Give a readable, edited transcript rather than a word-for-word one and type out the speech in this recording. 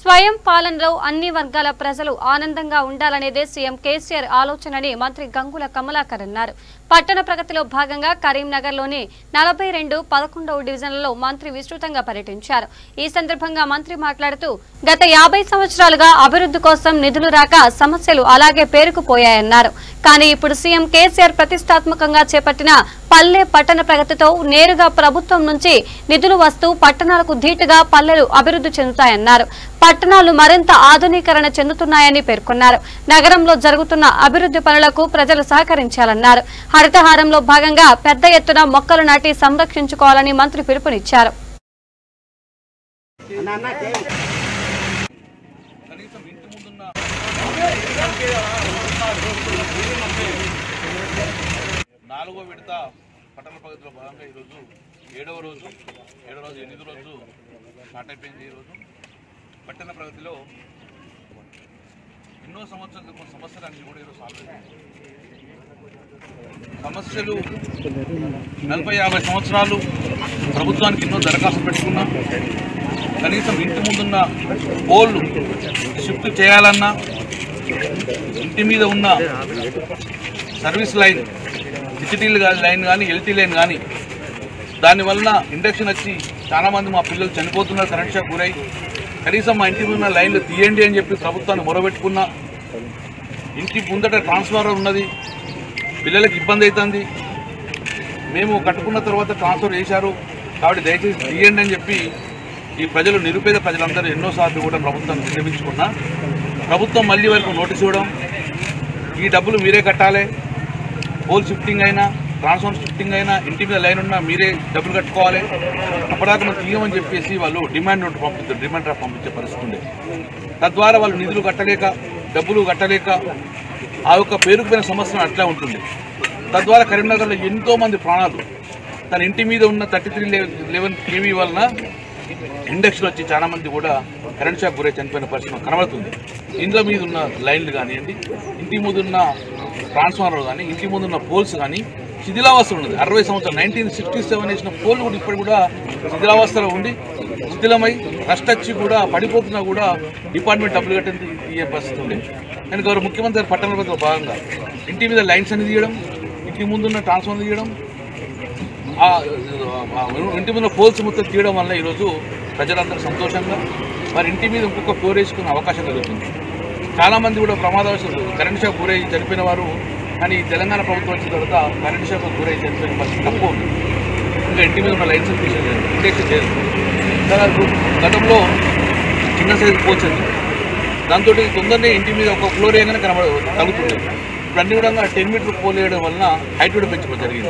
స్వయం పాలనలో అన్ని వర్గాల ప్రజలు ఆనందంగా ఉండాలనేదే సీఎం కేసీఆర్ ఆలోచనని మంత్రి గంగుల కమలాకర్ అన్నారు. పట్టణ ప్రగతిలో భాగంగా కరీంనగర్లోని 42-11వ డివిజన్లలో మంత్రి విస్తృతంగా పర్యటించారు. ఈ సందర్భంగా మంత్రి మాట్లాడుతూ గత 50 సంవత్సరాలుగా అభివృద్ధి కోసం నిధులు రాక సమస్యలు అలాగే పేరుకుపోయాయన్నారు. కానీ ఇప్పుడు సీఎం కేసీఆర్ ప్రతిష్టాత్మకంగా చేపట్టిన పల్లె పట్టణ ప్రగతితో నేరుగా ప్రభుత్వం నుంచి నిధులు వస్తూ పట్టణాలకు ధీటుగా పల్లెలు అభివృద్ధి చెందుతాయన్నారు. పట్టణాలు మరింత ఆధునీకరణ చెందుతున్నాయని పేర్కొన్నారు. నగరంలో జరుగుతున్న అభివృద్ధి పనులకు ప్రజలు సహకరించాలన్నారు. హరితహారంలో భాగంగా పెద్ద ఎత్తున మొక్కలు నాటి సంరక్షించుకోవాలని మంత్రి పిలుపునిచ్చారు. నాలుగో విడత పట్టణ ప్రగతిలో భాగంగా ఈరోజు 7వ రోజు 8వ రోజు స్టార్ట్ అయిపోయింది. ఈరోజు పట్టణ ప్రగతిలో ఎన్నో సంవత్సరాల క్రితం సమస్యలన్నీ కూడా ఈరోజు సాల్వ్ అయ్యాయి. సమస్యలు 40-50 సంవత్సరాలు ప్రభుత్వానికి ఎన్నో దరఖాస్తు పెట్టుకున్నా, కనీసం ఇంటి ముందున్న పోల్లు షిఫ్ట్ చేయాలన్నా, ఇంటి మీద ఉన్న సర్వీస్ లైన్ డిజిటీ లైన్ కానీ ఎల్టీ లైన్ కానీ దానివల్ల ఇండక్షన్ వచ్చి చాలామంది మా పిల్లలు చనిపోతున్నారు, కరెంట్ షాక్ గురై. కనీసం మా ఇంటి ఉన్న లైన్లు తీయండి అని చెప్పి ప్రభుత్వాన్ని మొరబెట్టుకున్నా. ఇంటి ముందట ట్రాన్స్ఫార్మర్ ఉన్నది, పిల్లలకి ఇబ్బంది అవుతుంది. మేము కట్టుకున్న తర్వాత ట్రాన్స్ఫర్ చేశారు కాబట్టి దయచేసి తీయండి అని చెప్పి ఈ ప్రజలు, నిరుపేద ప్రజలందరూ ఎన్నోసార్లు కూడా ప్రభుత్వాన్ని విన్నవించుకున్నా. ప్రభుత్వం మళ్ళీ వరకు నోటీస్ ఇవ్వడం, ఈ డబ్బులు మీరే కట్టాలి, పోల్ షిఫ్టింగ్ అయినా ట్రాన్స్ఫార్మర్ షిఫ్టింగ్ అయినా ఇంటి మీద లైన్ ఉన్నా మీరే డబ్బులు కట్టుకోవాలి, అప్పటిదాకా మనం తీయమని చెప్పేసి వాళ్ళు డిమాండ్ నోట్ పంపించే పరిస్థితి ఉంది. తద్వారా వాళ్ళు నిధులు కట్టలేక, డబ్బులు కట్టలేక ఆ యొక్క పేరుకుపోయిన సంవత్సరం అట్లా ఉంటుంది. తద్వారా కరీంనగర్లో ఎంతోమంది ప్రాణాలు తన ఇంటి మీద ఉన్న 3311 kV వలన ఇండక్షన్ వచ్చి చాలామంది కూడా కరెంట్ షాక్ గురై చనిపోయిన పరిస్థితి కనబడుతుంది. ఇంట్లో మీద ఉన్న లైన్లు కానివ్వండి, ఇంటి ముందున్న ట్రాన్స్ఫార్మర్ కానీ, ఇంటి ముందున్న పోల్స్ కానీ శిథిలావస్థ ఉన్నది. 60 సంవత్సరాలు 1967 వేసిన పోల్ కూడా ఇప్పుడు కూడా శిథిలావస్థలో ఉండి శిథిలమై రస్ట్ వచ్చి కూడా పడిపోతున్నా కూడా డిపార్ట్మెంట్ డబ్బులు కట్టింది తీయ పరిస్థితి ఉంది. కానీ గౌరవ ముఖ్యమంత్రి పట్టణ ప్రగతిలో భాగంగా ఇంటి మీద లైన్స్ అని తీయడం, ఇంటి ముందున్న ట్రాన్స్ఫార్మర్ తీయడం, ఇంటి మీద పోల్స్ మొత్తం తీయడం వల్ల ఈరోజు ప్రజలందరూ సంతోషంగా మరి ఇంటి మీద ఇంకొక ఫ్లోర్ వేసుకునే అవకాశం కలుగుతుంది. చాలామంది కూడా ప్రమాదవశాలు కరెంట్ షాక్ గురై చనిపోయిన వారు, కానీ తెలంగాణ ప్రభుత్వం వచ్చిన తర్వాత కరెంట్ షాక్ గురై చనిపోయిన పరిస్థితి తక్కువ ఉంది. ఇంకా ఇంటి మీద ఉన్న లైన్స్ తీసేది, ఇండక్షన్ చేయదు. గతంలో చిన్న సైజు పోల్స్ ఉంది, దాంతో తొందరనే ఇంటి మీద ఒక ఫ్లోర్ వేయగానే తగ్గుతుంది. ఇప్పుడు అన్ని కూడా 10 మీటర్ పోల్ వేయడం వలన హైట్ కూడా పెంచుకోవడం జరిగింది.